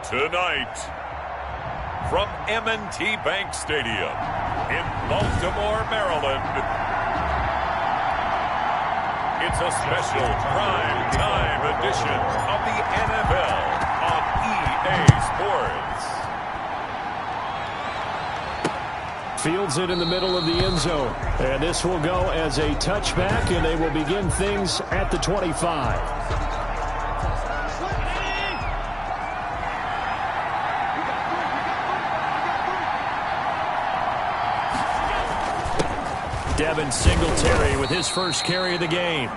Tonight, from M&T Bank Stadium in Baltimore, Maryland, it's a special prime time edition of the NFL on EA Sports. Fields it in the middle of the end zone. And this will go as a touchback, and they will begin things at the 25. Devin Singletary with his first carry of the game.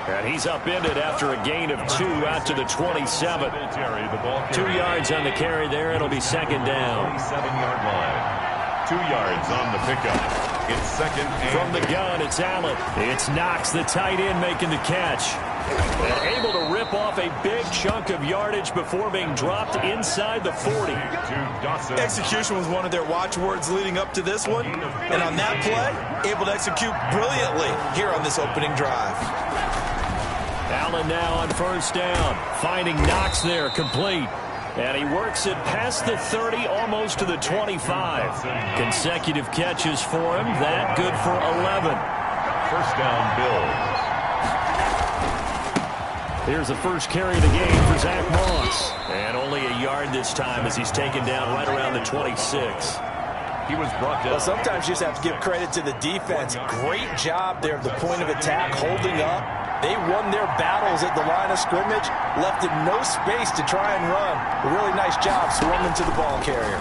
And he's upended after a gain of 2 out to the 27. 2 yards on the carry there. It'll be second down. 27-yard line. 2 yards on the pickup. It's second and from the gun, it's Allen. It's Knox, the tight end, making the catch. And able to rip off a big chunk of yardage before being dropped inside the 40. Execution was one of their watchwords leading up to this one. And on that play, able to execute brilliantly here on this opening drive. Allen now on first down. Finding Knox there, complete. And he works it past the 30, almost to the 25. Consecutive catches for him. That good for 11. First down, Bills. Here's the first carry of the game for Zach Moss. And only a yard this time as he's taken down right around the 26. He was brought down. Well, sometimes you just have to give credit to the defense. Great job there at the point of attack, holding up. They won their battles at the line of scrimmage, left him no space to try and run. A really nice job swarming to the ball carrier.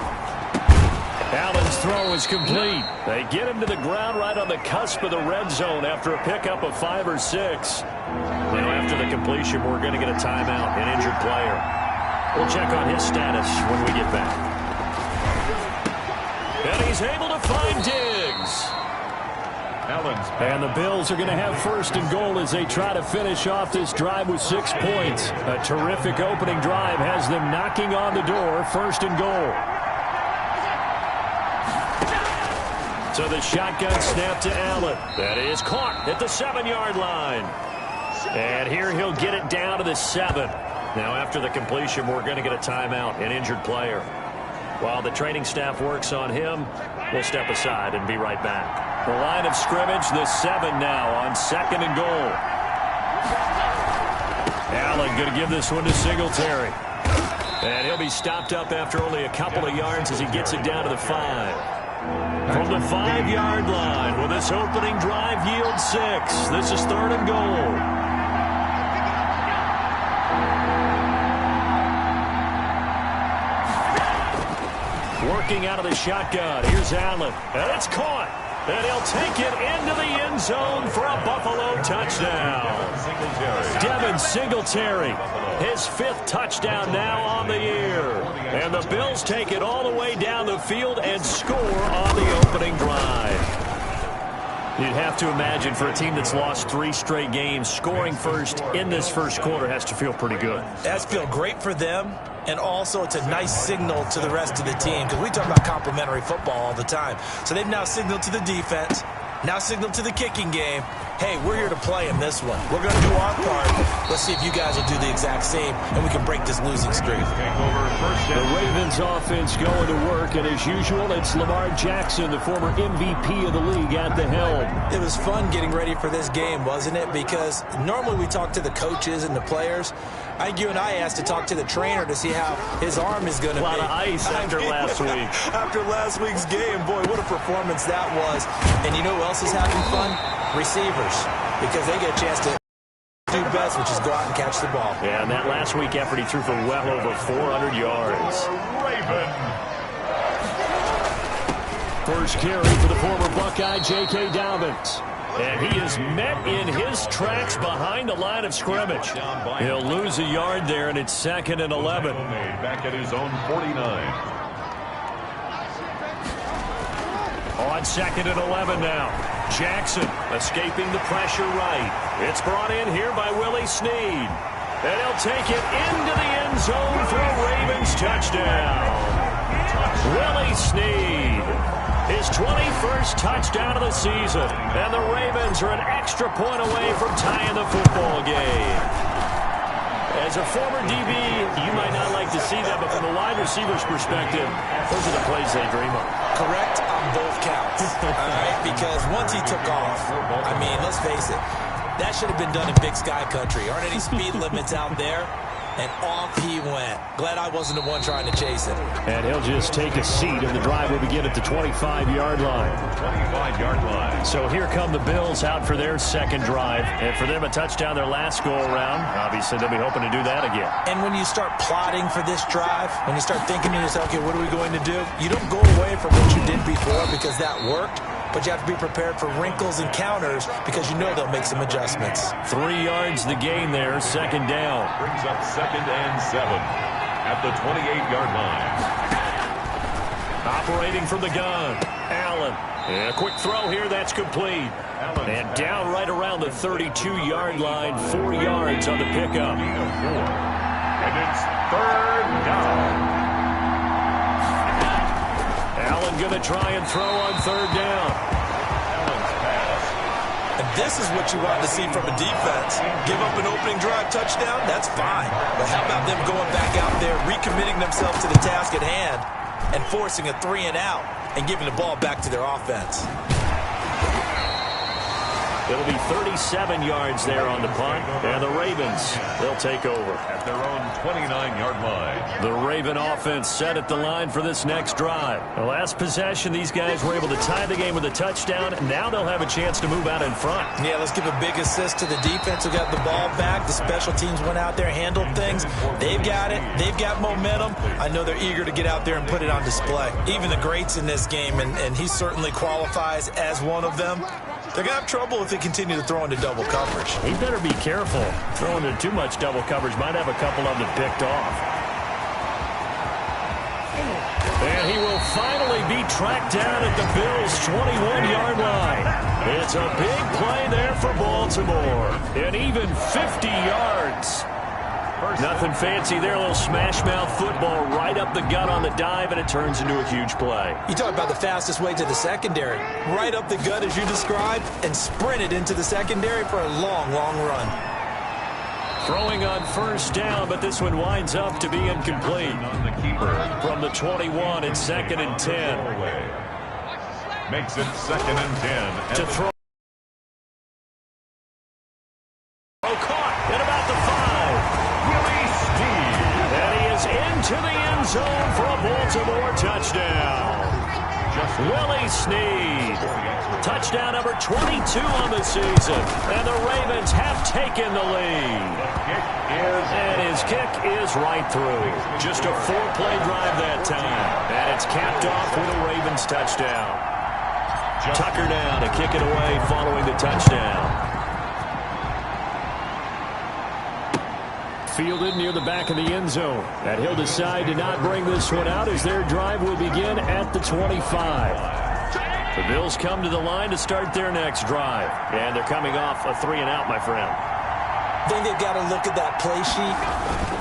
Allen's throw is complete. They get him to the ground right on the cusp of the red zone after a pickup of 5 or 6. Now after the completion, we're going to get a timeout, an injured player. We'll check on his status when we get back. And he's able to find Diggs. And the Bills are going to have first and goal as they try to finish off this drive with 6 points. A terrific opening drive has them knocking on the door, first and goal. So the shotgun snap to Allen. That is caught at the 7-yard line. And here he'll get it down to the 7. Now after the completion, we're going to get a timeout, an injured player. While the training staff works on him, we'll step aside and be right back. The line of scrimmage, the 7 now on second and goal. Allen going to give this one to Singletary. And he'll be stopped up after only a couple of yards as he gets it down to the 5. From the 5-yard line, will this opening drive yield 6? This is third and goal. Working out of the shotgun. Here's Allen. And it's caught. And he'll take it into the end zone for a Buffalo touchdown. Devin Singletary, his 5th touchdown now on the year. And the Bills take it all the way down the field and score on the opening drive. You'd have to imagine for a team that's lost 3 straight games, scoring first in this first quarter has to feel pretty good. That's feel great for them, and also it's a nice signal to the rest of the team because we talk about complementary football all the time. So they've now signaled to the defense, now signaled to the kicking game, hey, we're here to play in this one. We're going to do our part. Let's see if you guys will do the exact same, and we can break this losing streak. The Ravens offense going to work, and as usual, it's Lamar Jackson, the former MVP of the league, at the helm. It was fun getting ready for this game, wasn't it? Because normally we talk to the coaches and the players. I think you and I asked to talk to the trainer to see how his arm is going to be. A lot of ice after last week. After last week's game, boy, what a performance that was. And you know who else is having fun? Receivers, because they get a chance to do best, which is go out and catch the ball. Yeah, and that last week effort, he threw for well over 400 yards. First carry for the former Buckeye, J.K. Dobbins. And he is met in his tracks behind the line of scrimmage. He'll lose a yard there, and it's second and 11. Back at his own 49. On second and 11 now. Jackson escaping the pressure right. It's brought in here by Willie Snead. And he'll take it into the end zone for a Ravens touchdown. Willie Snead, his 21st touchdown of the season. And the Ravens are an extra point away from tying the football game. As a former DB, you might not like to see that, but from the wide receiver's perspective, those are the plays they dream of. Correct on both counts, all right? Because once he took off, I mean, let's face it, that should have been done in Big Sky country. Aren't any speed limits out there? And off he went. Glad I wasn't the one trying to chase it. And he'll just take a seat, and the drive will begin at the 25-yard line. 25-yard line. So here come the Bills out for their second drive. And for them, a touchdown their last go-around. Obviously, they'll be hoping to do that again. And when you start plotting for this drive, when you start thinking to yourself, okay, what are we going to do? You don't go away from what you did before because that worked. But you have to be prepared for wrinkles and counters because you know they'll make some adjustments. 3 yards the gain there, second down. Brings up 2nd and 7 at the 28-yard line. Operating from the gun, Allen. And a quick throw here, that's complete. And down right around the 32-yard line, 4 yards on the pickup. And it's 3rd down. Allen going to try and throw on 3rd down. And this is what you want to see from a defense. Give up an opening drive touchdown, that's fine. But how about them going back out there, recommitting themselves to the task at hand, and forcing a 3-and-out, and giving the ball back to their offense. It'll be 37 yards there on the punt, and the Ravens, they'll take over. At their own 29-yard line. The Raven offense set at the line for this next drive. The last possession, these guys were able to tie the game with a touchdown, and now they'll have a chance to move out in front. Yeah, let's give a big assist to the defense who got the ball back. The special teams went out there, handled things. They've got it. They've got momentum. I know they're eager to get out there and put it on display. Even the greats in this game, and he certainly qualifies as one of them, they're going to have trouble if they continue to throw into double coverage. He better be careful. Throwing into too much double coverage might have a couple of them picked off. And he will finally be tracked down at the Bills' 21-yard line. It's a big play there for Baltimore. And even 50 yards. Nothing fancy there, a little smash-mouth football right up the gut on the dive, and it turns into a huge play. You talk about the fastest way to the secondary. Right up the gut as you described, and sprinted into the secondary for a long, long run. Throwing on 1st down, but this one winds up to be incomplete. On the keeper. From the 21, it's 2nd and 10. Makes it 2nd and 10. To throw. Caught at about the 5. Into the end zone for a Baltimore touchdown. Willie Snead. Touchdown number 22 on the season. And the Ravens have taken the lead. And his kick is right through. Just a 4-play drive that time. And it's capped off with a Ravens touchdown. Tucker down to kick it away following the touchdown. Fielded near the back of the end zone. And he'll decide to not bring this one out as their drive will begin at the 25. The Bills come to the line to start their next drive. And they're coming off a 3-and-out, my friend. I think they've got to look at that play sheet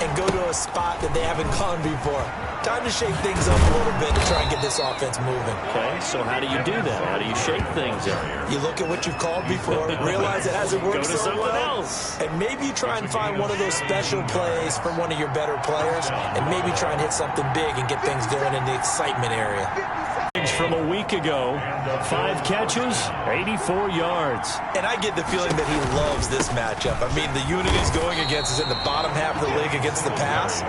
and go to a spot that they haven't gone before. Time to shake things up a little bit to try and get this offense moving. Okay, so how do you do that? How do you shake things up? You look at what you've called before, realize it hasn't worked Go to so something well, else. and maybe you try and find one of those special plays from one of your better players, and maybe try and hit something big and get things going in the excitement area. From a week ago, 5 catches, 84 yards. And I get the feeling that he loves this matchup. I mean, the unit he's going against is in the bottom half of the league against the pass.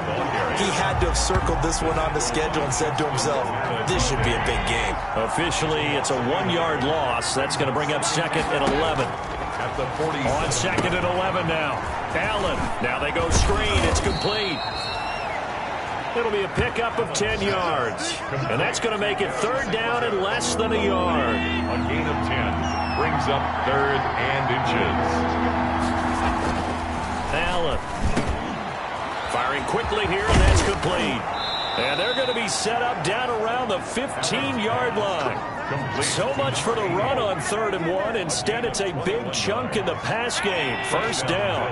He had to have circled this one on the schedule and said to himself, this should be a big game. Officially, it's a 1-yard loss. That's going to bring up 2nd and 11. At the 40. On 2nd and 11 now. Allen. Now they go screen. It's complete. It'll be a pickup of 10 yards. And that's going to make it 3rd down and less than a yard. A gain of 10 brings up 3rd and inches. Allen. Firing quickly here, and that's complete. And they're going to be set up down around the 15-yard line. So much for the run on 3rd and 1. Instead, it's a big chunk in the pass game. 1st down.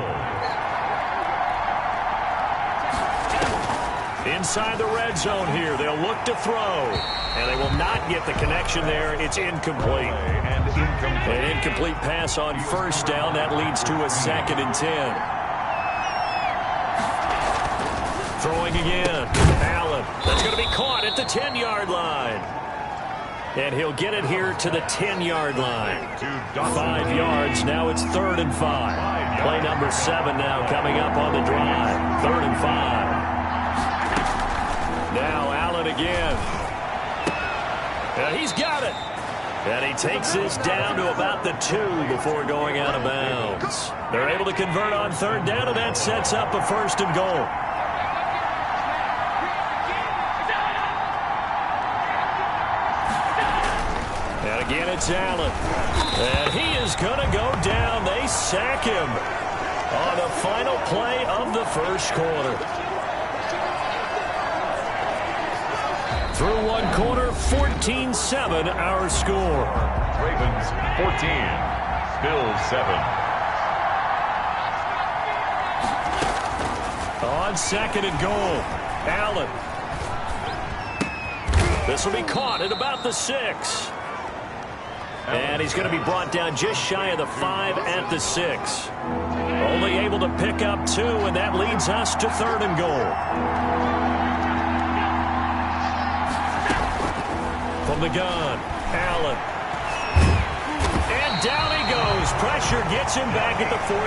Inside the red zone here. They'll look to throw. And they will not get the connection there. It's incomplete. An incomplete pass on 1st down. That leads to a 2nd and 10. Throwing again. Allen. That's going to be caught at the 10-yard line. And he'll get it here to the 10-yard line. 5 yards. Now it's 3rd and 5. Play number 7 now coming up on the drive. 3rd and 5. Now Allen again. And he's got it. And he takes this down to about the 2 before going out of bounds. They're able to convert on 3rd down, and that sets up a 1st and goal. And again, it's Allen. And he is going to go down. They sack him on the final play of the 1st quarter. Through 1 quarter, 14-7 our score. Ravens 14, Bills 7. On 2nd and goal, Allen. This will be caught at about the 6. And he's going to be brought down just shy of the 5 at the 6. Only able to pick up 2, and that leads us to 3rd and goal. From the gun, Allen. And down he goes. Pressure gets him back at the 14.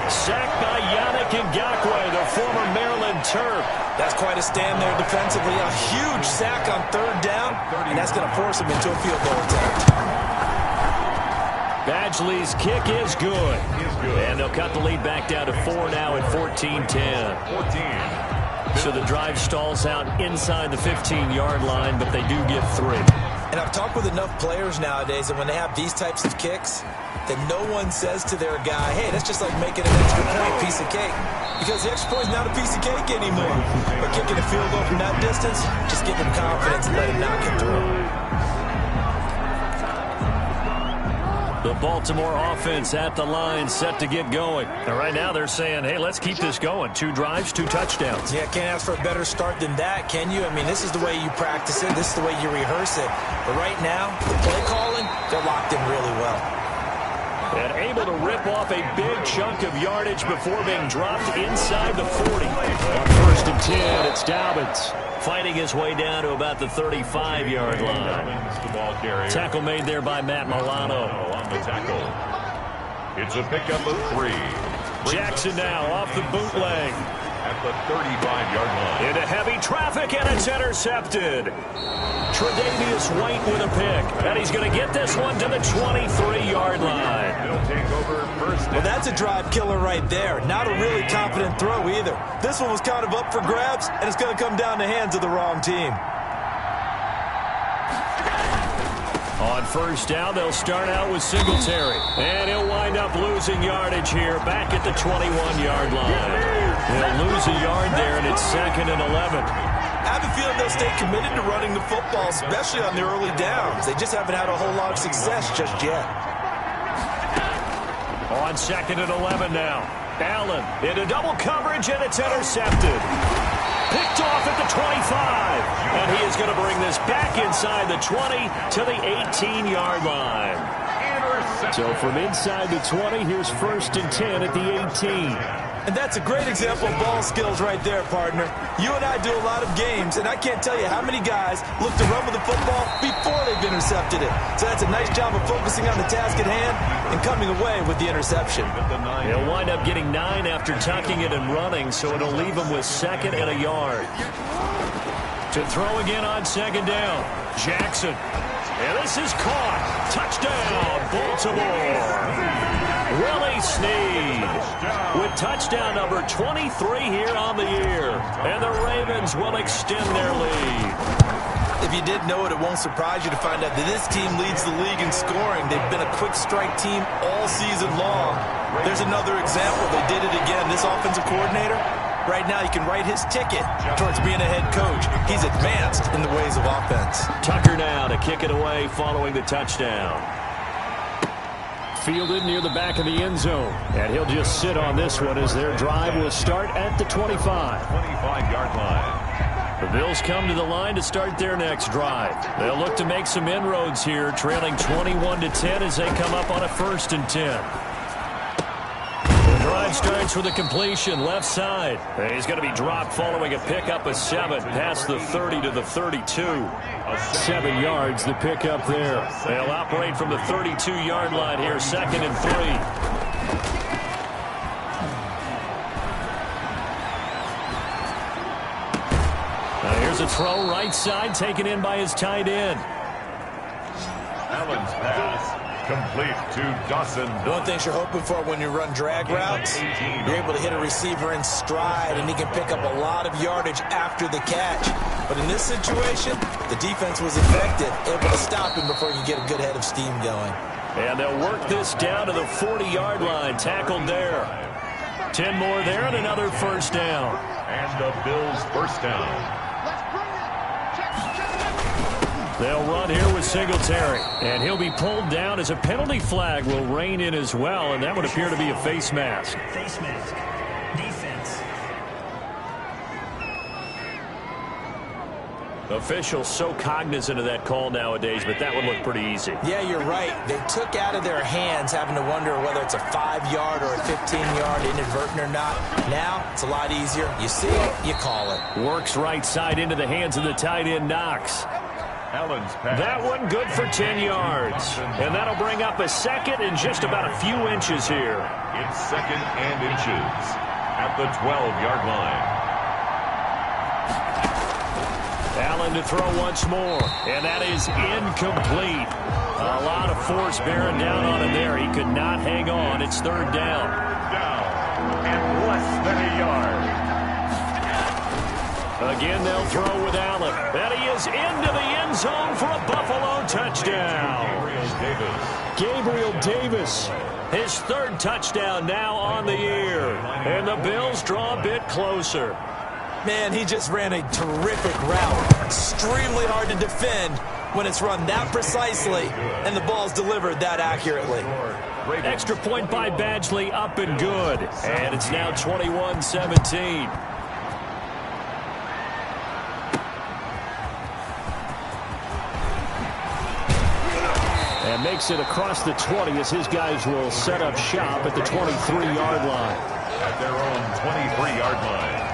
Sacked by Yannick Ngakoue, the former Maryland Terp. That's quite a stand there defensively. A huge sack on 3rd down, and that's going to force him into a field goal attempt. Badgley's kick is good. And they'll cut the lead back down to 4 now at 14-10. 14. So the drive stalls out inside the 15-yard line, but they do get 3. And I've talked with enough players nowadays that when they have these types of kicks, that no one says to their guy, hey, that's just like making an extra point piece of cake. Because the extra point is not a piece of cake anymore. But kicking a field goal from that distance, just give him confidence and let him knock it through. The Baltimore offense at the line, set to get going. And right now they're saying, hey, let's keep this going. 2 drives, 2 touchdowns. Yeah, can't ask for a better start than that, can you? I mean, this is the way you practice it. This is the way you rehearse it. But right now, the play calling, they're locked in really well. And able to rip off a big chunk of yardage before being dropped inside the 40. On 1st and 10, it's Dobbins fighting his way down to about the 35-yard line. Tackle made there by Matt Milano. On the tackle. It's a pickup of 3. Jackson now off the bootleg. At the 35-yard line. Into heavy traffic, and it's intercepted. Tre'Davious White with a pick. And he's going to get this one to the 23-yard line. He'll take over 1st. Well, that's a drive killer right there. Not a really confident throw either. This one was kind of up for grabs, and it's going to come down the hands of the wrong team. On 1st down, they'll start out with Singletary. And he'll wind up losing yardage here back at the 21-yard line. They'll lose a yard there, and it's 2nd and 11. I have a feeling they'll stay committed to running the football, especially on the early downs. They just haven't had a whole lot of success just yet. On 2nd and 11 now. Allen into double coverage, and it's intercepted. Picked off at the 25. And he is going to bring this back inside the 20 to the 18-yard line. So from inside the 20, here's 1st and 10 at the 18. And that's a great example of ball skills right there, partner. You and I do a lot of games, and I can't tell you how many guys look to run with the football before they've intercepted it. So that's a nice job of focusing on the task at hand and coming away with the interception. He'll wind up getting 9 after tucking it and running, so it'll leave him with 2nd and a yard. To throw again on 2nd down. Jackson. And this is caught. Touchdown, Baltimore. Willie Snead with touchdown number 23 here on the year. And the Ravens will extend their lead. If you didn't know it, it won't surprise you to find out that this team leads the league in scoring. They've been a quick strike team all season long. There's another example. They did it again. This offensive coordinator, right now he can write his ticket towards being a head coach. He's advanced in the ways of offense. Tucker now to kick it away following the touchdown. Fielded near the back of the end zone. And he'll just sit on this one as their drive will start at the 25. 25-yard line. The Bills come to the line to start their next drive. They'll look to make some inroads here, trailing 21-10 as they come up on a 1st and 10. Drive starts with a completion, left side. He's going to be dropped following a pickup of 7, past the 30 to the 32. 7 yards, the pickup there. They'll operate from the 32-yard line here, 2nd and 3. Here's a throw, right side, taken in by his tight end. Allen's pass complete to Dawson. One thing you're hoping for when you run drag routes, you're able to hit a receiver in stride, and he can pick up a lot of yardage after the catch. But in this situation, the defense was effective, able to stop him before you get a good head of steam going. And they'll work this down to the 40-yard line, tackled there. 10 more there and another first down. And the Bills' first down. They'll run here with Singletary, and he'll be pulled down as a penalty flag will rein in as well, and that would appear to be a face mask. Face mask. Defense. Officials so cognizant of that call nowadays, but that would look pretty easy. Yeah, you're right. They took out of their hands having to wonder whether it's a 5-yard or a 15-yard inadvertent or not. Now, it's a lot easier. You see it, you call it. Works right side into the hands of the tight end, Knox. Allen's pass. That one good for 10 yards. And that'll bring up a 2nd and just about a few inches here. It's 2nd and inches at the 12-yard line. Allen to throw once more, and that is incomplete. A lot of force bearing down on him there. He could not hang on. It's 3rd down. Down and less than a yard. Again, they'll throw with Allen. And he is into the end zone for a Buffalo touchdown. Gabriel Davis, his 3rd touchdown now on the year. And the Bills draw a bit closer. Man, he just ran a terrific route. Extremely hard to defend when it's run that precisely and the ball's delivered that accurately. Extra point by Badgley, up and good. And it's now 21-17. And makes it across the 20 as his guys will set up shop at the 23-yard line. At their own 23-yard line.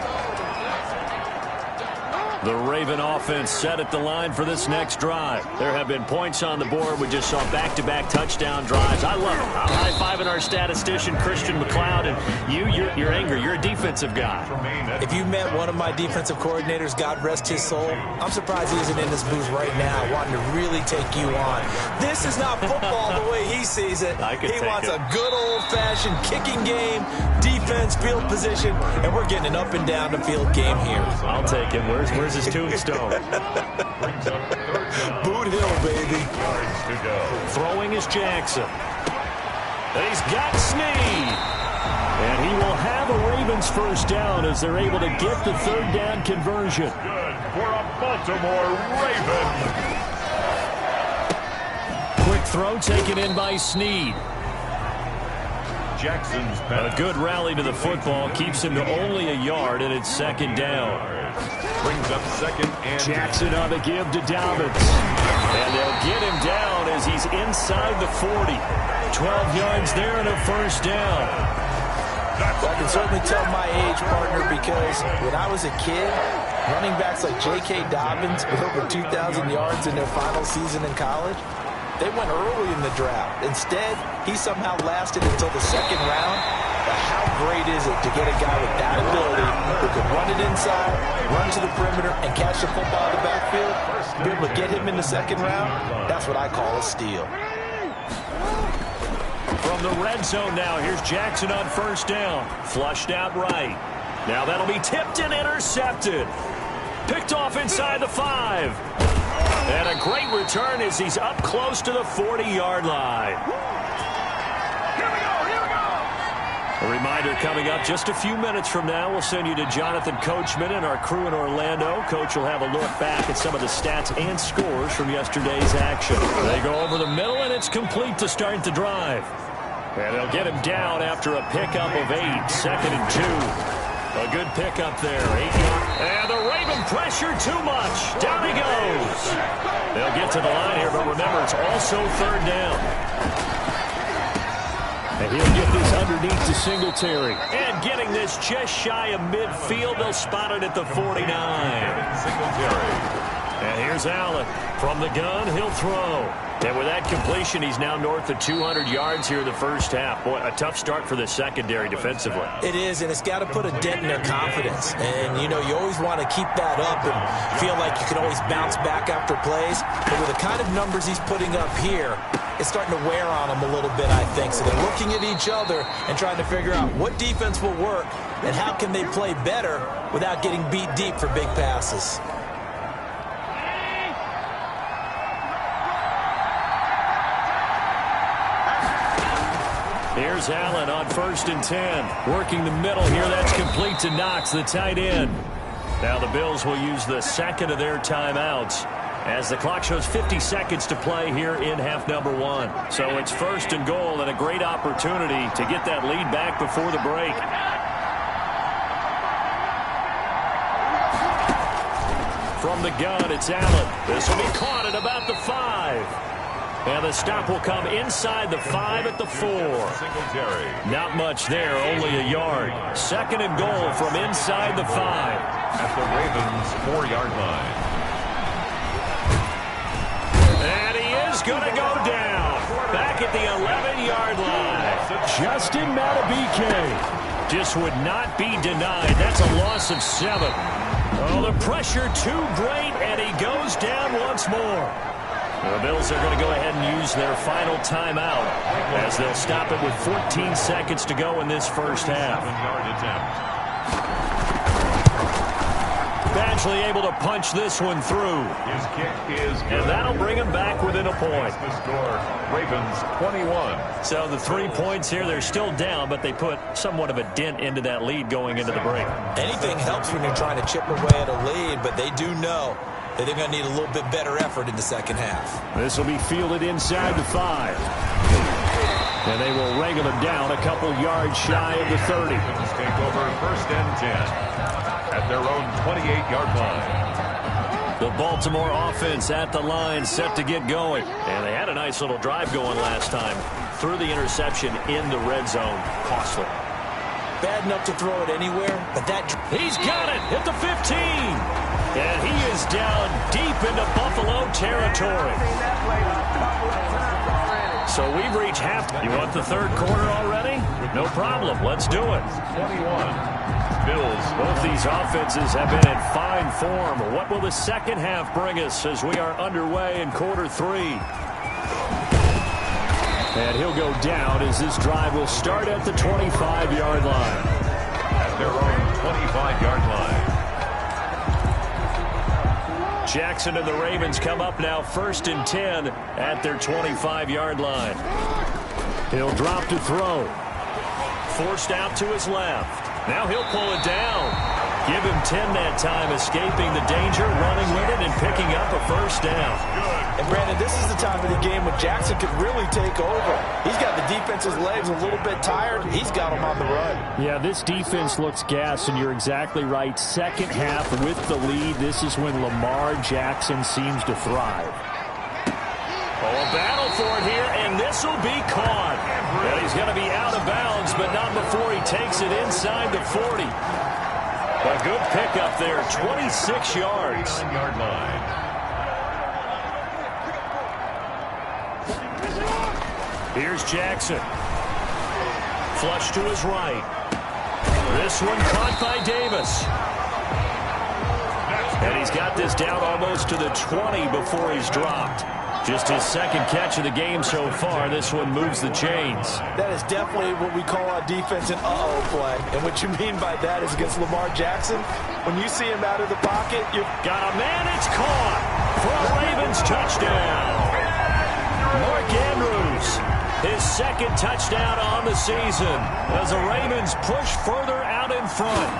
The Raven offense set at the line for this next drive. There have been points on the board. We just saw back-to-back touchdown drives. I love it. I'm high-fiving our statistician, Christian McLeod, and you're angry. You're a defensive guy. If you met one of my defensive coordinators, God rest his soul, I'm surprised he isn't in this booth right now wanting to really take you on. This is not football the way he sees it. He wants a good old-fashioned kicking game, defense, field position, and we're getting an up-and-down-the-field game here. I'll take him. Where's his tombstone? Boot Hill, baby. Throwing is Jackson. And he's got Snead. And he will have a Ravens first down as they're able to get the 3rd down conversion. Good for a Baltimore Raven. Quick throw taken in by Snead. Jackson's pass. A good rally to the football keeps him to only a yard, and it's 2nd down. Brings up 2nd and Jackson on the give to Dobbins. And they'll get him down as he's inside the 40. 12 yards there and a first down. Well, I can certainly tell my age, partner, because when I was a kid, running backs like J.K. Dobbins with over 2,000 yards in their final season in college, they went early in the draft. Instead, he somehow lasted until the 2nd round. But how great is it to get a guy with that ability who can run it inside, run to the perimeter, and catch the football in the backfield? Be able to get him in the 2nd round, that's what I call a steal. From the red zone now, here's Jackson on first down. Flushed out right. Now that'll be tipped and intercepted. Picked off inside the 5. And a great return as he's up close to the 40-yard line. A reminder coming up just a few minutes from now. We'll send you to Jonathan Coachman and our crew in Orlando. Coach will have a look back at some of the stats and scores from yesterday's action. They go over the middle, and it's complete to start the drive. And they'll get him down after a pickup of 8. 2nd and 2. A good pickup there. 8 yards. And the Raven pressure too much. Down he goes. They'll get to the line here, but remember, it's also 3rd down. And he'll get this underneath to Singletary. And getting this just shy of midfield. They'll spot it at the 49. Singletary. And here's Allen. From the gun, he'll throw. And with that completion, he's now north of 200 yards here in the first half. Boy, a tough start for the secondary defensively. It is, and it's got to put a dent in their confidence. And, you know, you always want to keep that up and feel like you can always bounce back after plays. But with the kind of numbers he's putting up here, it's starting to wear on them a little bit, I think. So they're looking at each other and trying to figure out what defense will work and how can they play better without getting beat deep for big passes. Here's Allen on 1st and 10. Working the middle here. That's complete to Knox, the tight end. Now the Bills will use the second of their timeouts as the clock shows 50 seconds to play here in half number 1. So it's 1st and goal and a great opportunity to get that lead back before the break. From the gun, it's Allen. This will be caught at about the 5. And the stop will come inside the 5 at the 4. Not much there, only a yard. 2nd and goal from inside the 5. At the Ravens' 4-yard line. And he is going to go down. Back at the 11-yard line. Justin Matabike just would not be denied. That's a loss of 7. Oh, the pressure too great, and he goes down once more. The Bills are going to go ahead and use their final timeout as they'll stop it with 14 seconds to go in this first half. Badgley able to punch this one through. His kick is good. And that'll bring him back within a point. The score, Ravens 21. So the 3 points here, they're still down, but they put somewhat of a dent into that lead going into the break. Anything helps when you're trying to chip away at a lead, but they do know that they're going to need a little bit better effort in the second half. This will be fielded inside the 5. And they will wrangle him down a couple yards shy of the 30. Bills take over 1st and 10 at their own 28-yard line. The Baltimore offense at the line set to get going. And they had a nice little drive going last time. Threw the interception in the red zone. Costly. Bad enough to throw it anywhere, but that... He's got it at the 15. And he is down deep into Buffalo territory. So we've reached half. You want the 3rd quarter already? No problem. Let's do it. 21. Bills. Both these offenses have been in fine form. What will the second half bring us as we are underway in quarter 3? And he'll go down as this drive will start at the 25-yard line. At their own 25-yard line. Jackson and the Ravens come up now 1st and 10 at their 25-yard line. He'll drop to throw. Forced out to his left. Now he'll pull it down. Give him 10 that time, escaping the danger, running with it, and picking up a 1st down. And, Brandon, this is the time of the game when Jackson could really take over. He's got the defense's legs a little bit tired. He's got them on the run. Yeah, this defense looks gassed, and you're exactly right. Second half with the lead, this is when Lamar Jackson seems to thrive. Oh, a battle for it here, and this will be caught. And he's going to be out of bounds, but not before he takes it inside the 40. A good pickup there, 26 yards. 9-yard line. Here's Jackson. Flush to his right. This one caught by Davis. And he's got this down almost to the 20 before he's dropped. Just his 2nd catch of the game so far. This one moves the chains. That is definitely what we call on defense an uh-oh play. And what you mean by that is against Lamar Jackson, when you see him out of the pocket, you've got a man. It's caught for a Ravens touchdown. Mark Andrews, his 2nd touchdown on the season as the Ravens push further out in front.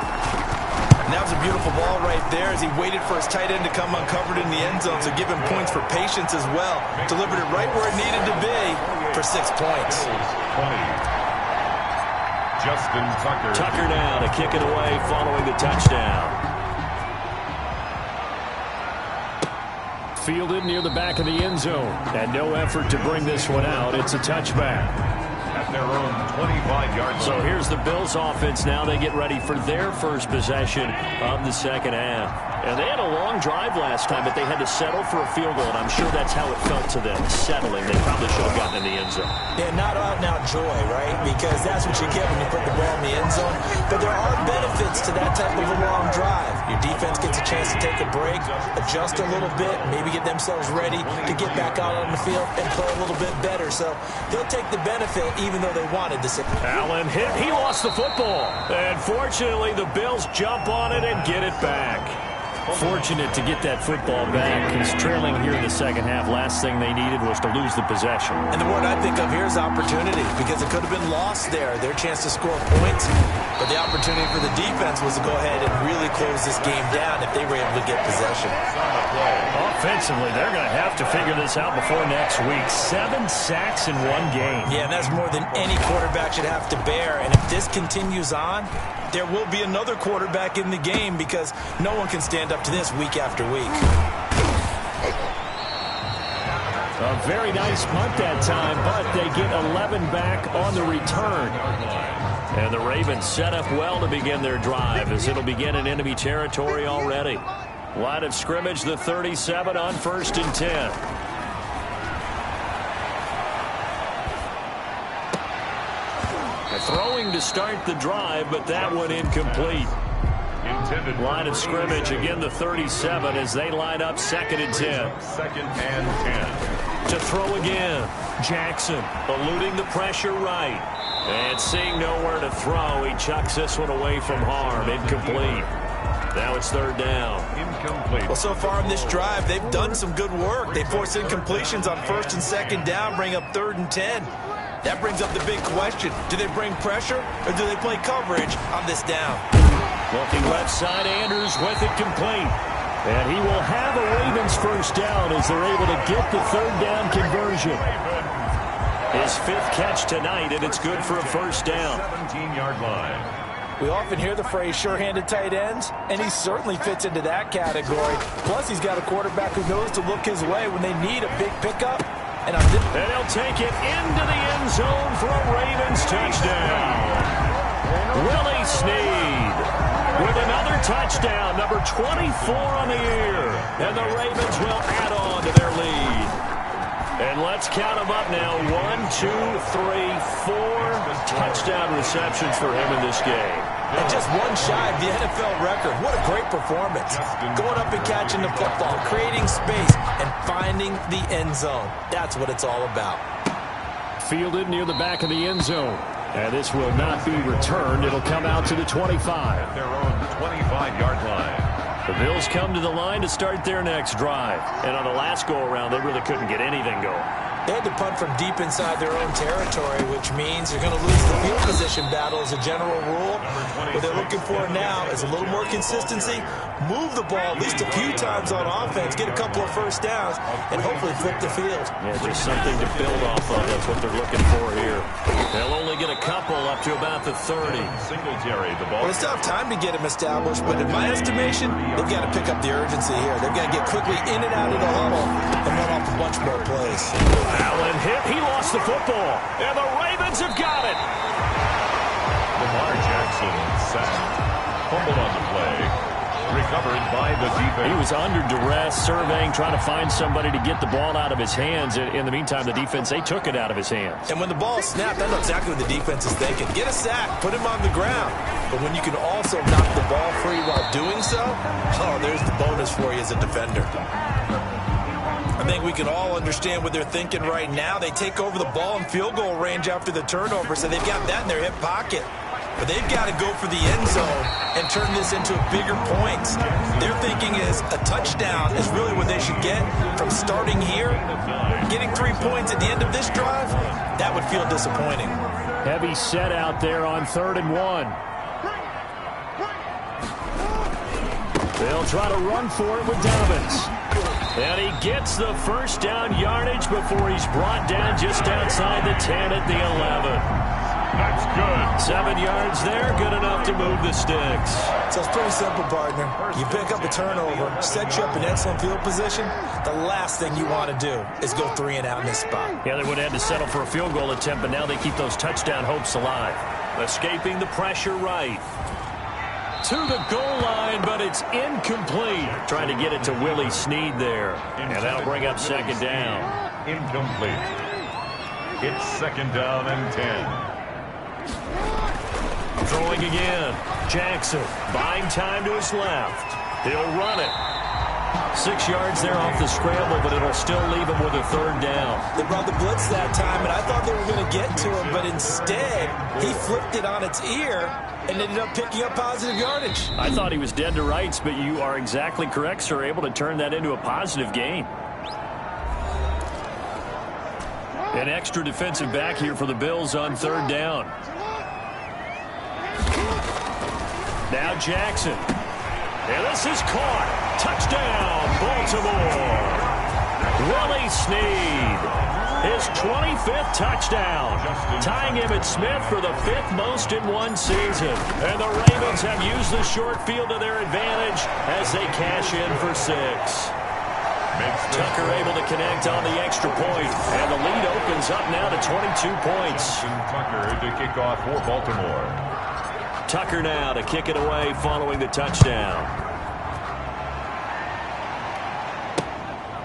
And that was a beautiful ball right there as he waited for his tight end to come uncovered in the end zone, so give him points for patience as well. Delivered it right where it needed to be for 6 points. 20. Justin Tucker. Tucker now to kick it away following the touchdown. Fielded near the back of the end zone. And no effort to bring this one out. It's a touchback. At at their own 25-yard line. So here's the Bills offense now. They get ready for their first possession of the second half. And they had a long drive last time, but they had to settle for a field goal, and I'm sure that's how it felt to them, settling. They probably should have gotten in the end zone. Yeah, not out-and-out joy, right? Because that's what you get when you put the ball in the end zone. But there are benefits to that type of a long drive. Your defense gets a chance to take a break, adjust a little bit, maybe get themselves ready to get back out on the field and play a little bit better. So they'll take the benefit even though they wanted to sit. Allen hit. He lost the football. And fortunately, the Bills jump on it and get it back. Fortunate to get that football back. He's trailing here in the second half. Last thing they needed was to lose the possession. And the word I think of here is opportunity, because it could have been lost there, their chance to score points. But the opportunity for the defense was to go ahead and really close this game down if they were able to get possession. Offensively, they're going to have to figure this out before next week. 7 sacks in one game. Yeah, and that's more than any quarterback should have to bear. And if this continues on, there will be another quarterback in the game, because no one can stand up to this week after week. A very nice punt that time, but they get 11 back on the return. And the Ravens set up well to begin their drive, as it'll begin in enemy territory already. Line of scrimmage, the 37 on 1st and 10. Throwing to start the drive, but that one incomplete. Line of scrimmage, again the 37 as they line up 2nd and 10. 2nd and 10. To throw again. Jackson eluding the pressure right. And seeing nowhere to throw, he chucks this one away from harm. Incomplete. Now it's 3rd down. Incomplete. Well, so far in this drive, they've done some good work. They force incompletions on 1st and 2nd down, bring up 3rd and 10. That brings up the big question. Do they bring pressure, or do they play coverage on this down? Looking left side, Andrews with it complete. And he will have a Ravens first down as they're able to get the 3rd down conversion. His 5th catch tonight, and it's good for a first down. 17-yard line. We often hear the phrase sure-handed tight ends, and he certainly fits into that category. Plus, he's got a quarterback who knows to look his way when they need a big pickup. And he'll take it into the end zone for a Ravens touchdown. Willie Snead with another touchdown, number 24 on the year. And the Ravens will add on to their lead. And let's count them up now. 1, 2, 3, 4 touchdown receptions for him in this game. And just one shy of the NFL record. What a great performance. Going up and catching the football, creating space, and finding the end zone. That's what it's all about. Fielded near the back of the end zone. And this will not be returned. It'll come out to the 25. Their own 25-yard line. The Bills come to the line to start their next drive. And on the last go-around, they really couldn't get anything going. They had to punt from deep inside their own territory, which means they're going to lose the field position battle as a general rule. What they're looking for now is a little more consistency, move the ball at least a few times on offense, get a couple of first downs, and hopefully flip the field. Yeah, just something to build off of. That's what they're looking for here. They'll only get a couple up to about the 30. Singletary, the ball. Well, they still have time to get him established, but in my estimation, they've got to pick up the urgency here. They've got to get quickly in and out of the huddle and run off a bunch more plays. Allen hit. He lost the football. And the Ravens have got it. Lamar Jackson sacked. Fumbled on the play. Recovered by the defense. He was under duress, surveying, trying to find somebody to get the ball out of his hands. In the meantime, the defense, they took it out of his hands. And when the ball snapped, I know exactly what the defense is thinking. Get a sack, put him on the ground. But when you can also knock the ball free while doing so, oh, there's the bonus for you as a defender. I think we can all understand what they're thinking right now. They take over the ball in field goal range after the turnover, so they've got that in their hip pocket. But they've got to go for the end zone and turn this into bigger points. Their thinking is a touchdown is really what they should get from starting here. Getting 3 points at the end of this drive, that would feel disappointing. Heavy set out there on 3rd and 1. They'll try to run for it with Dobbins. And he gets the first down yardage before he's brought down just outside the 10 at the 11. That's good. 7 yards there, good enough to move the sticks. So it's pretty simple, partner. You pick up a turnover, set you up in excellent field position. The last thing you want to do is go 3 and out in this spot. Yeah, they would have had to settle for a field goal attempt, but now they keep those touchdown hopes alive. Escaping the pressure right. To the goal line, but it's incomplete. Trying to get it to Willie Snead there. And that'll bring up second down. Incomplete. It's second down and 10. Throwing again. Jackson buying time to his left. He'll run it. 6 yards there off the scramble, but it'll still leave him with a third down. They brought the blitz that time, and I thought they were going to get to him, but instead he flipped it on its ear and ended up picking up positive yardage. I thought he was dead to rights, but you are exactly correct, sir. Able to turn that into a positive gain. An extra defensive back here for the Bills on third down. Now Jackson. And this is caught. Touchdown, Baltimore. Willie Snead. His 25th touchdown. Tying him at Smith for the 5th most in one season. And the Ravens have used the short field to their advantage as they cash in for 6. Tucker able to connect on the extra point, and the lead opens up now to 22 points. Tucker to kick off for Baltimore. Tucker now to kick it away following the touchdown.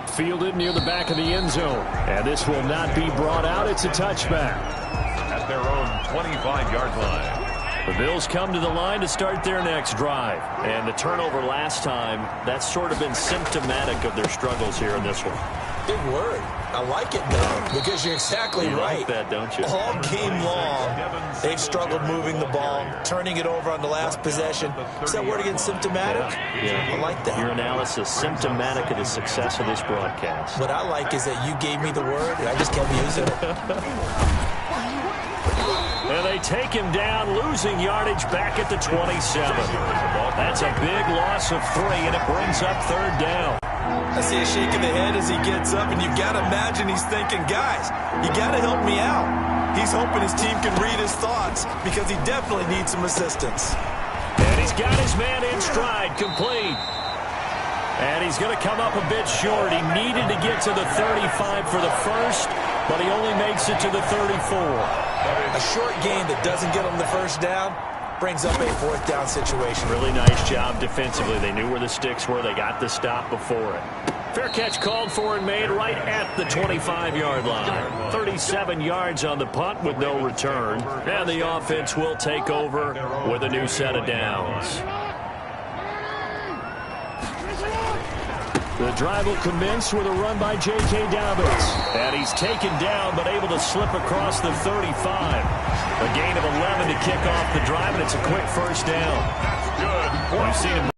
Fielded near the back of the end zone, and this will not be brought out. It's a touchback. At their own 25-yard line. The Bills come to the line to start their next drive. And the turnover last time, that's sort of been symptomatic of their struggles here in this one. Big word. I like it, though, because you're exactly right. Like that, don't you? All game long, they've struggled moving the ball, turning it over on the last possession. Is that word again, symptomatic? Yeah. I like that. Your analysis, symptomatic of the success of this broadcast. What I like is that you gave me the word, and I just kept using it. And they take him down, losing yardage back at the 27. That's a big loss of 3, and it brings up third down. I see a shake of the head as he gets up, and you've got to imagine he's thinking, guys, you got to help me out. He's hoping his team can read his thoughts because he definitely needs some assistance. And he's got his man in stride, complete. And he's going to come up a bit short. He needed to get to the 35 for the first, but he only makes it to the 34. A short gain that doesn't get him the first down brings up a 4th down situation. Really nice job defensively. They knew where the sticks were. They got the stop before it. Fair catch called for and made right at the 25-yard line. 37 yards on the punt with no return. And the offense will take over with a new set of downs. The drive will commence with a run by J.K. Dobbins. And he's taken down but able to slip across the 35. A gain of 11 to kick off the drive, and it's a quick first down. Good. We've seen him.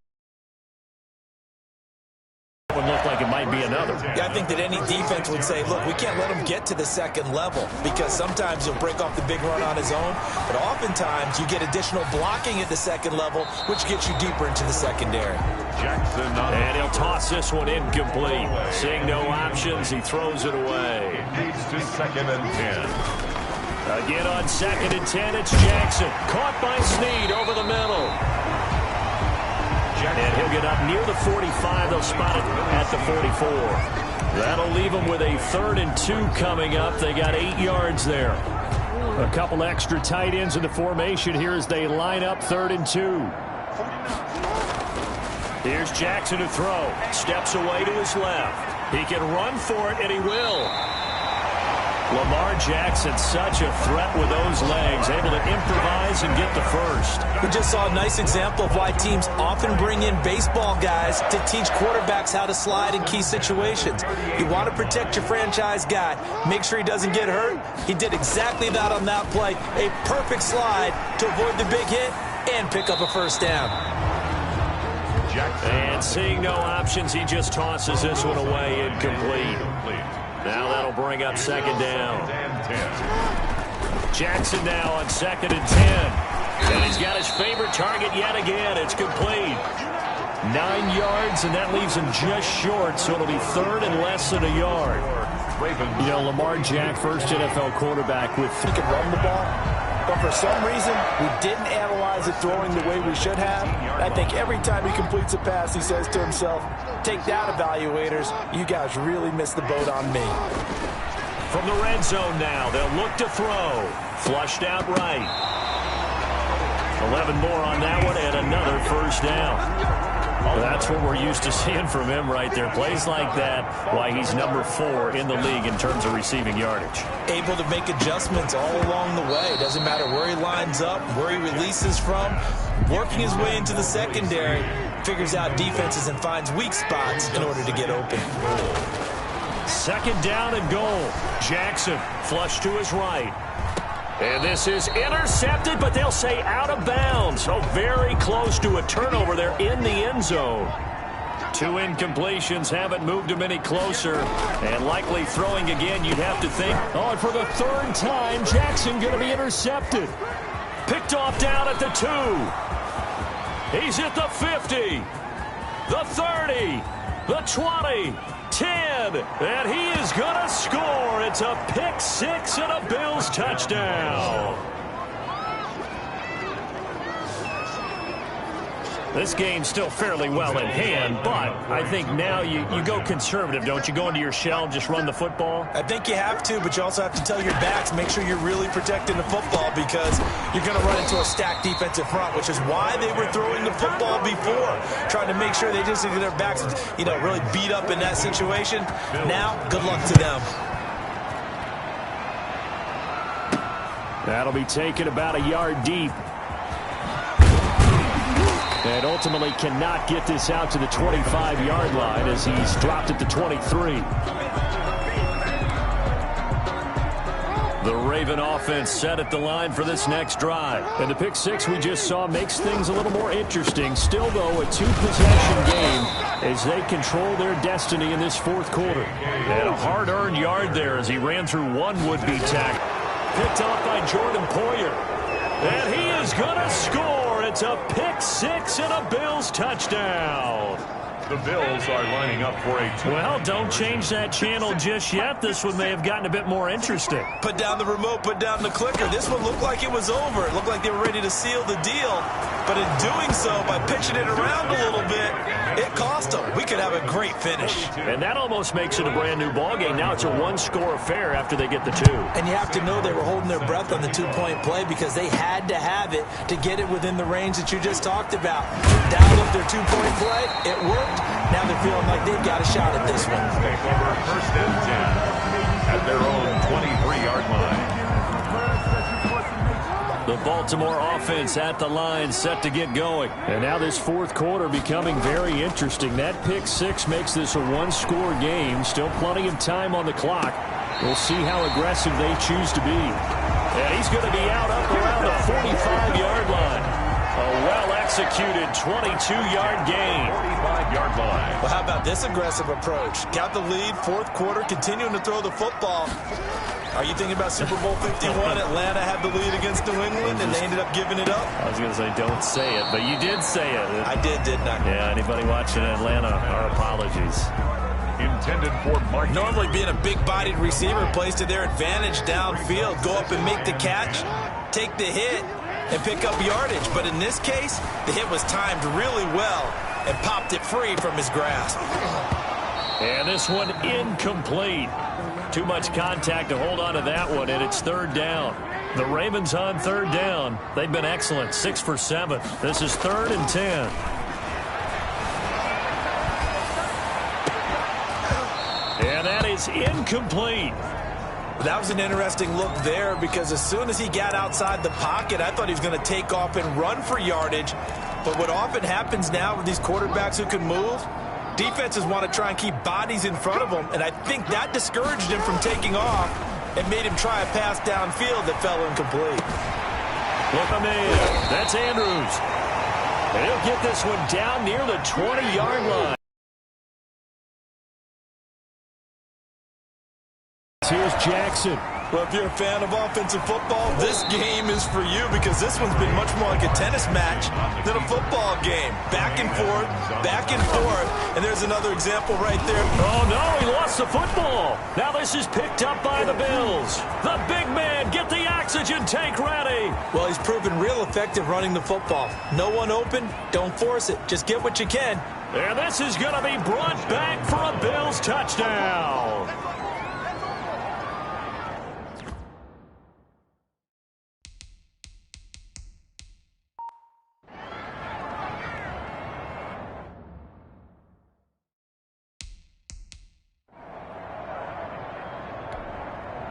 It would look like it might be another. Yeah, I think that any defense would say, look, we can't let him get to the second level because sometimes he'll break off the big run on his own, but oftentimes you get additional blocking at the second level, which gets you deeper into the secondary. Jackson and he'll toss this one incomplete. Seeing no options, he throws it away. Leads to second and 10. Again on second and 10, it's Jackson. Caught by Snead over the middle. And he'll get up near the 45. They'll spot it at the 44. That'll leave them with a 3rd and 2 coming up. They got 8 yards there. A couple extra tight ends in the formation here as they line up 3rd and 2. Here's Jackson to throw. Steps away to his left. He can run for it, and he will. Lamar Jackson, such a threat with those legs, able to improvise and get the first. We just saw a nice example of why teams often bring in baseball guys to teach quarterbacks how to slide in key situations. You want to protect your franchise guy. Make sure he doesn't get hurt. He did exactly that on that play. A perfect slide to avoid the big hit and pick up a first down. And seeing no options, he just tosses this one away incomplete. Now that'll bring up second down. Jackson now on second and 10. And he's got his favorite target yet again. It's complete. 9 yards, and that leaves him just short, so it'll be 3rd and less than a yard. You know, Lamar Jack, first NFL quarterback with... He can run the ball. but for some reason, we didn't analyze it throwing the way we should have. I think every time he completes a pass, he says to himself, take that, evaluators. You guys really missed the boat on me. From the red zone now, they'll look to throw. Flushed out right. 11 more on that one and another first down. That's what we're used to seeing from him right there. Plays like that, why he's number 4 in the league in terms of receiving yardage. Able to make adjustments all along the way. Doesn't matter where he lines up, where he releases from. Working his way into the secondary, figures out defenses and finds weak spots in order to get open. Second down and goal. Jackson flush to his right. And this is intercepted, but they'll say out of bounds. So very close to a turnover there in the end zone. 2 incompletions haven't moved him any closer. And likely throwing again, you'd have to think. Oh, and for the 3rd time, Jackson going to be intercepted. Picked off down at the 2. He's at the 50. The 30. The 20. 10, and he is going to score. It's a pick 6 and a Bills touchdown. This game's still fairly well in hand, but I think now you go conservative, don't you? Go into your shell and just run the football? I think you have to, but you also have to tell your backs, make sure you're really protecting the football because you're going to run into a stacked defensive front, which is why they were throwing the football before, trying to make sure they just get their backs, really beat up in that situation. Now, good luck to them. That'll be taken about a yard deep. And ultimately cannot get this out to the 25-yard line as he's dropped at the 23. The Raven offense set at the line for this next drive. And the pick 6 we just saw makes things a little more interesting. Still, though, a 2-possession game as they control their destiny in this 4th quarter. And a hard-earned yard there as he ran through one would-be tackle. Picked off by Jordan Poyer. And he is going to score. It's a pick 6 and a Bills touchdown. The Bills are lining up for a Well, don't change that channel just yet. This one may have gotten a bit more interesting. Put down the remote, put down the clicker. This one looked like it was over. It looked like they were ready to seal the deal. But in doing so, by pitching it around a little bit, it cost them. We could have a great finish. And that almost makes it a brand-new ballgame. Now it's a 1-score affair after they get the 2. And you have to know they were holding their breath on the 2-point play because they had to have it to get it within the range that you just talked about. Dialed up their 2-point play. It worked. Now they're feeling like they've got a shot at this one. take over 1st and 10 at their own 23-yard line. The Baltimore offense at the line, set to get going. And now this 4th quarter becoming very interesting. That pick 6 makes this a 1-score game. Still plenty of time on the clock. We'll see how aggressive they choose to be. And he's going to be out up around the 45-yard line. A well-executed 22-yard gain. 45-yard line. Well, how about this aggressive approach? Got the lead, 4th quarter, continuing to throw the football. Are you thinking about Super Bowl 51? Atlanta had the lead against New England, and they ended up giving it up? I was going to say, don't say it, but you did say it. I did, didn't I? Yeah, anybody watching Atlanta, our apologies. Intended for Mark. Normally being a big-bodied receiver plays to their advantage downfield. Go up and make the catch, take the hit, and pick up yardage. But in this case, the hit was timed really well and popped it free from his grasp. And this one incomplete. Too much contact to hold on to that one, and it's 3rd down. The Ravens on 3rd down. They've been excellent, 6 for 7. This is 3rd and 10. And that is incomplete. That was an interesting look there because as soon as he got outside the pocket, I thought he was going to take off and run for yardage. But what often happens now with these quarterbacks who can move, defenses want to try and keep bodies in front of them, and I think that discouraged him from taking off and made him try a pass downfield that fell incomplete. Look on in. That's Andrews. And he'll get this one down near the 20-yard line. Here's Jackson. Well, if you're a fan of offensive football, this game is for you because this one's been much more like a tennis match than a football game. Back and forth, and there's another example right there. Oh, no, he lost the football. Now this is picked up by the Bills. The big man, get the oxygen tank ready. Well, he's proven real effective running the football. No one open, don't force it. Just get what you can. And this is going to be brought back for a Bills touchdown.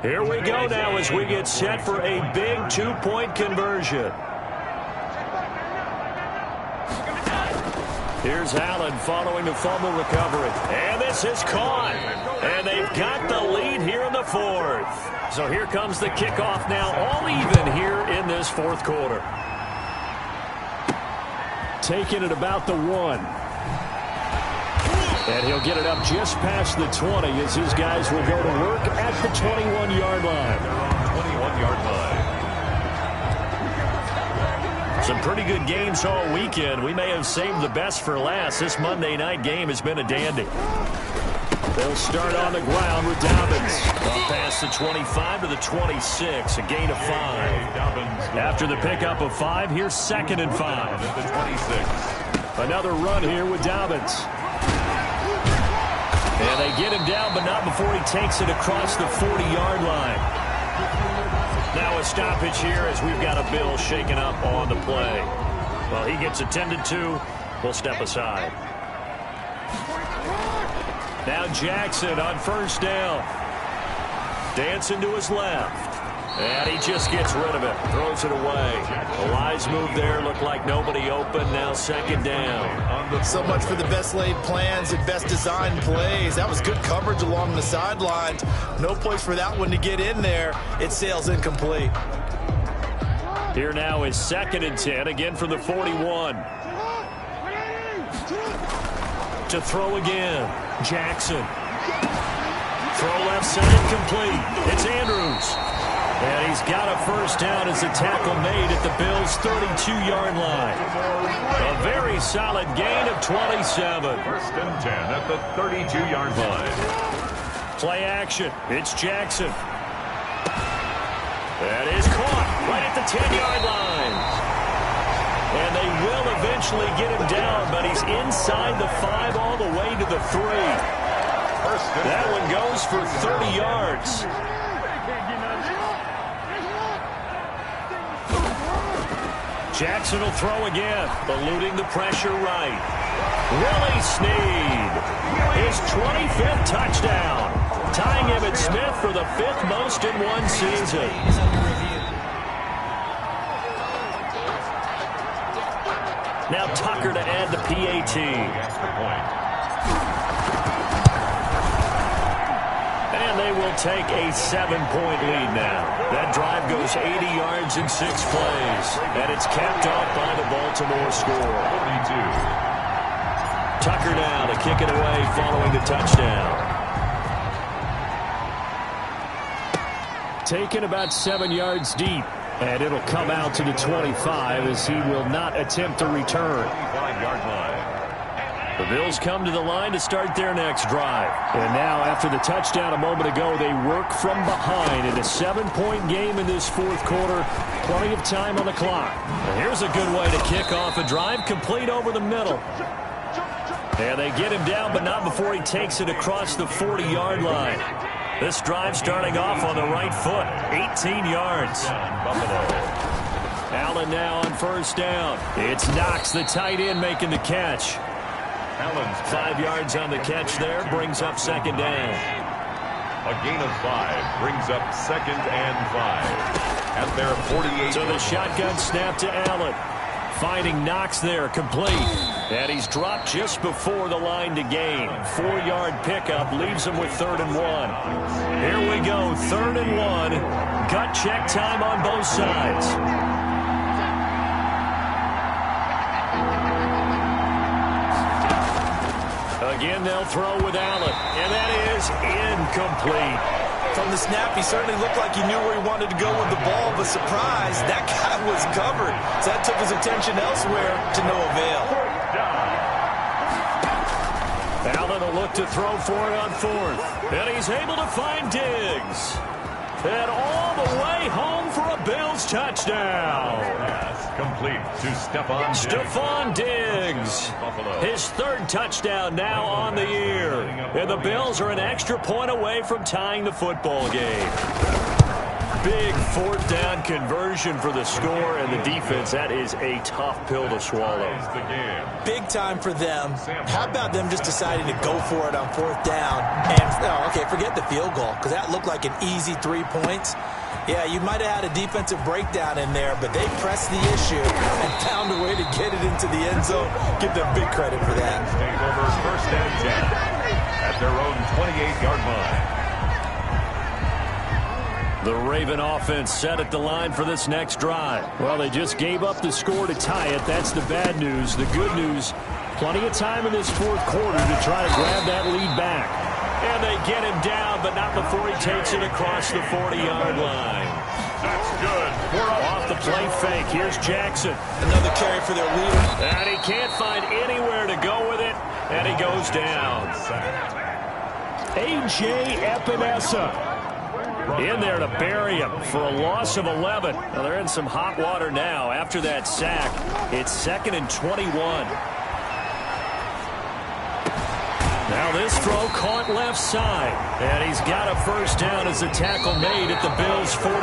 Here we go now as we get set for a big two-point conversion. Here's Allen following the fumble recovery. And this is caught. And they've got the lead here in the fourth. So here comes the kickoff now, all even here in this fourth quarter. Taking it about the 1. And he'll get it up just past the 20 as his guys will go to work at the 21-yard line. 21-yard line. Some pretty good games all weekend. We may have saved the best for last. This Monday night game has been a dandy. They'll start on the ground with Dobbins. Up past the 25 to the 26, a gain of 5. After the pickup of 5, here's 2nd and 5. At the 26. Another run here with Dobbins. And they get him down, but not before he takes it across the 40-yard line. Now a stoppage here as we've got a Bill shaken up on the play. Well, he gets attended to. We'll step aside. Now Jackson on first down. Dancing to his left. And he just gets rid of it. Throws it away. A wise move there. Looked like nobody open. Now 2nd down. So much for the best laid plans and best designed plays. That was good coverage along the sidelines. No place for that one to get in there. It sails incomplete. Here now is 2nd and 10. Again from the 41. To throw again. Jackson. Throw left side complete. It's Andrews. And he's got a first down as the tackle made at the Bills' 32-yard line. A very solid gain of 27. 1st and 10 at the 32-yard line. Play action. It's Jackson. That is caught right at the 10-yard line. And they will eventually get him down, but he's inside the 5 all the way to the 3. That one goes for 30 yards. Jackson will throw again, eluding the pressure right. Willie Snead, his 25th touchdown, tying Emmitt Smith for the 5th most in one season. Now Tucker to add the PAT. And they will take a 7-point lead now. That drive goes 80 yards in 6 plays. And it's capped off by the Baltimore score. 42. Tucker now to kick it away following the touchdown. Taken about 7 yards deep. And it'll come out to the 25 as he will not attempt to return. 25-yard line. The Bills come to the line to start their next drive. And now, after the touchdown a moment ago, they work from behind in a 7-point game in this fourth quarter. Plenty of time on the clock. And here's a good way to kick off a drive, complete over the middle. And they get him down, but not before he takes it across the 40-yard line. This drive starting off on the right foot, 18 yards. Allen now on first down. It's Knox, the tight end, making the catch. Allen's 5 yards on the catch there, brings up 2nd down. A gain of 5 brings up 2nd and 5 at their 48. So the shotgun snap to Allen. Finding Knox there, complete. And he's dropped just before the line to gain. 4-yard pickup leaves him with 3rd and 1. Here we go, 3rd and 1. Gut check time on both sides. Again, they'll throw with Allen. And that is incomplete. From the snap, he certainly looked like he knew where he wanted to go with the ball, but surprise, that guy was covered. So that took his attention elsewhere to no avail. Allen will look to throw for it on fourth. And he's able to find Diggs. And all the way home for a Bills touchdown. Pass complete to Stephon Diggs. His third touchdown now on the year. And the Bills are an extra point away from tying the football game. Big fourth down conversion for the score, and the defense, that is a tough pill to swallow. Big time for them. How about them just deciding to go for it on fourth down? And, okay, forget the field goal, because that looked like an easy 3 points. Yeah, you might have had a defensive breakdown in there, but they pressed the issue and found a way to get it into the end zone. Give them big credit for that. Take over first and 10 at their own 28-yard line. The Raven offense set at the line for this next drive. Well, they just gave up the score to tie it. That's the bad news. The good news, plenty of time in this fourth quarter to try to grab that lead back. And they get him down, but not before he takes it across the 40-yard line. That's good. Off the play fake. Here's Jackson. Another carry for their leader. And he can't find anywhere to go with it, and he goes down. A.J. Epinesa in there to bury him for a loss of 11. Well, they're in some hot water now. After that sack, it's 2nd and 21. Now this throw caught left side. And he's got a first down as the tackle made at the Bills' 43.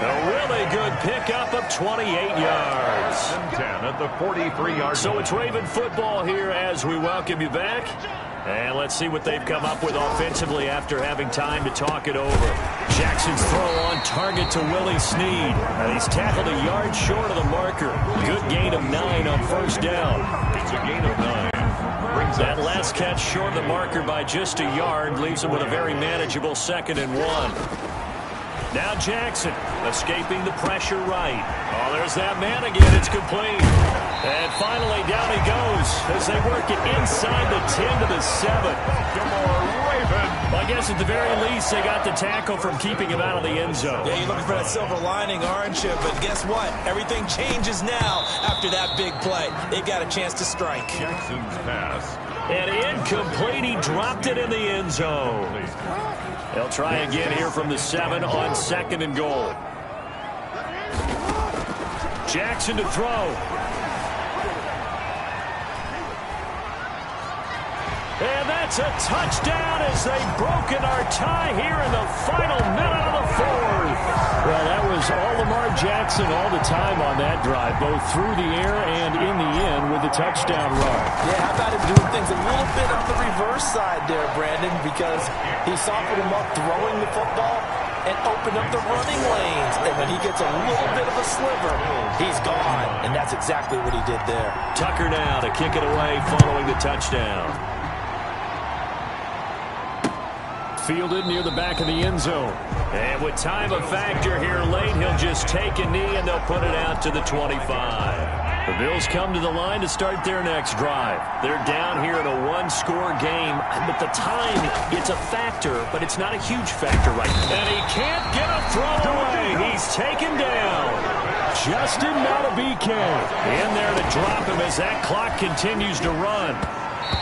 A really good pickup of 28 yards. 10 at the 43-yard. So it's Raven football here as we welcome you back. And let's see what they've come up with offensively after having time to talk it over. Jackson's throw on target to Willie Snead. And he's tackled a yard short of the marker. Good gain of 9 on first down. It's a gain of 9. That last catch short of the marker by just a yard leaves him with a very manageable 2nd and 1. Now Jackson escaping the pressure right. Oh, there's that man again. It's complete. And finally down he goes as they work it inside the 10 to the 7. Come on, Raven. Well, I guess at the very least they got the tackle from keeping him out of the end zone. Yeah, you're looking for that silver lining, aren't you? But guess what? Everything changes now after that big play. They got a chance to strike. Jackson's pass. And incomplete. He dropped it in the end zone. They'll try again here from the 7 on 2nd and goal. Jackson to throw. And that's a touchdown as they've broken our tie here in the final minute of the fourth. Well, that was all Lamar Jackson all the time on that drive, both through the air and in the end with the touchdown run. Yeah, how about him doing things a little bit on the reverse side there, Brandon, because he softened him up throwing the football and opened up the running lanes. And when he gets a little bit of a sliver, he's gone. And that's exactly what he did there. Tucker now to kick it away following the touchdown. Fielded near the back of the end zone. And with time a factor here late, he'll just take a knee and they'll put it out to the 25. The Bills come to the line to start their next drive. They're down here in a one-score game, but the time, it's a factor, but it's not a huge factor right now. And he can't get a throw away. He's taken down. Justin Matabike in there to drop him as that clock continues to run.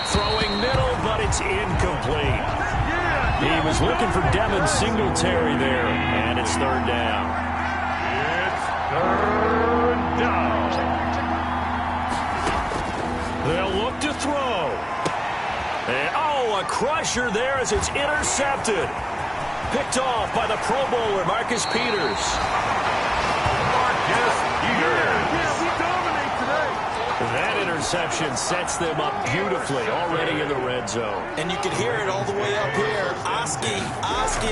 Throwing middle, but it's incomplete. He was looking for Devin Singletary there, and it's 3rd down. It's 3rd down. They'll look to throw. And, a crusher there as it's intercepted. Picked off by the Pro Bowler, Marcus Peters. Marcus Peters. Yeah, we dominate today. That interception sets them up beautifully already in the red zone. And you can hear it all the way up here. Oski,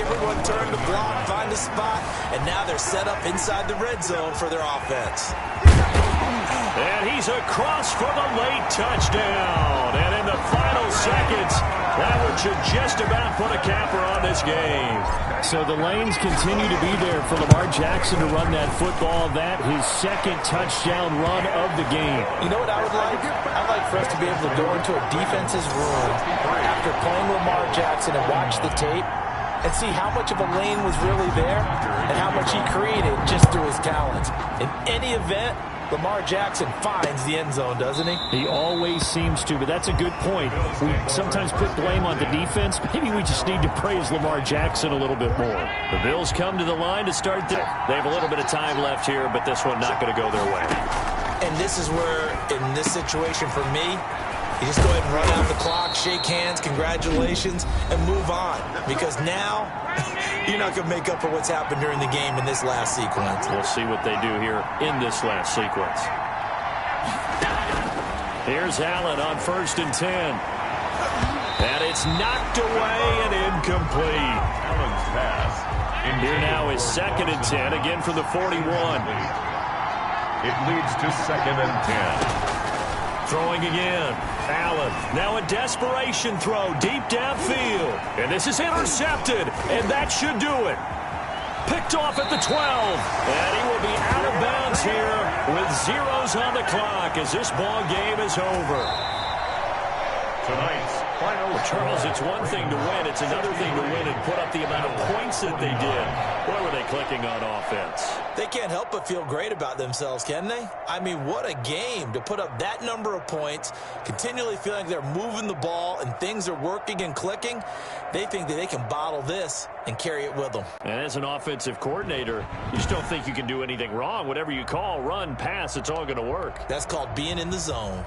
everyone turned to block, find a spot, and now they're set up inside the red zone for their offense. And he's across for the late touchdown. And in the final seconds, that one should just about put a capper on this game. So the lanes continue to be there for Lamar Jackson to run that football. That his 2nd touchdown run of the game. You know what I would like? I'd like for us to be able to go into a defense's room after playing Lamar Jackson and watch the tape and see how much of a lane was really there and how much he created just through his talents. In any event, Lamar Jackson finds the end zone, doesn't he? He always seems to, but that's a good point. We sometimes put blame on the defense. Maybe we just need to praise Lamar Jackson a little bit more. The Bills come to the line to start. They have a little bit of time left here, but this one not going to go their way. And this is where, in this situation for me, you just go ahead and run out the clock, shake hands, congratulations, and move on. Because now, you're not going to make up for what's happened during the game in this last sequence. We'll see what they do here in this last sequence. Here's Allen on 1st and 10. And it's knocked away and incomplete. Allen's pass. Here now is 2nd and 10, again for the 41. It leads to 2nd and 10. Throwing again. Allen, now a desperation throw deep downfield. And this is intercepted, and that should do it. Picked off at the 12. And he will be out of bounds here with zeros on the clock as this ball game is over. Tonight's final. Charles, it's one thing to win. It's another thing to win and put up the amount of points that they did. Where were they clicking on offense? They can't help but feel great about themselves, can they? I mean, what a game to put up that number of points, continually feeling like they're moving the ball and things are working and clicking. They think that they can bottle this and carry it with them. And as an offensive coordinator, you just don't think you can do anything wrong. Whatever you call, run, pass, it's all going to work. That's called being in the zone.